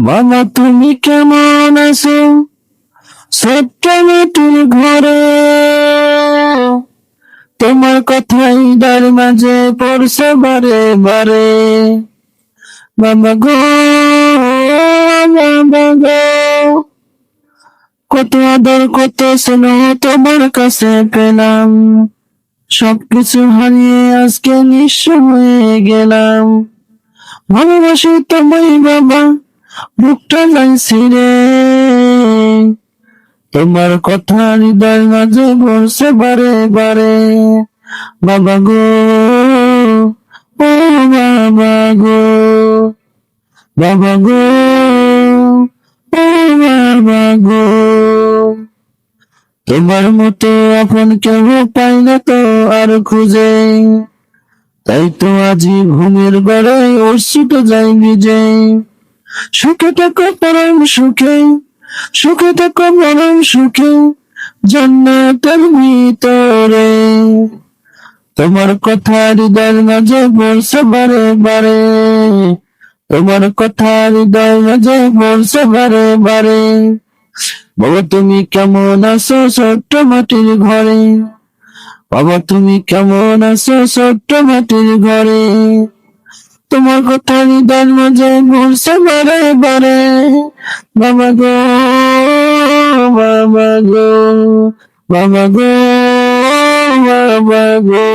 বাবা তুমি কেমন আছো ছোট্ট মেয়েটির ঘরে? তোমার কথাই ডার মাঝে পড়ছে বারে বারে। বাবা গো, বাবা গো, কত আদর কত স্নেহ তোমার কাছে পেলাম, সবকিছু হারিয়ে আজকে নিঃস্ব হয়ে গেলাম। ভালোবাসি তোমায় বাবা, বুকটা লাগছে রে, তোমার কথা হৃদয় মাঝে বলছে বারে বারে। বাবা গো, ও বাবা গো, বাবা গো, ও বাবা গো, তোমার মতো আপন কেউ পাই না তো আর খুঁজে, তাই তো আজি ঘুমের ঘরে অশ্রুত যাই ভিজে। সুখে থাকো পরম সুখে, সুখে থাকো পরম সুখে, জান্নাতের ভিতরে। তোমার কথা হৃদয়ের মাঝে বলছে বারে বারে, তোমার কথা হৃদয়ের মাঝে বলছে বারে বারে। বাবা তুমি কেমন আছো ছোট্ট মাটির ঘরে? বাবা তুমি কেমন আছো ছোট্ট মাটির ঘরে? তোমার কথা হৃদয়ের মাঝে বলছে বারে বারে। বাবা গো, বাবা গো, বাবা গো, বাবা গো।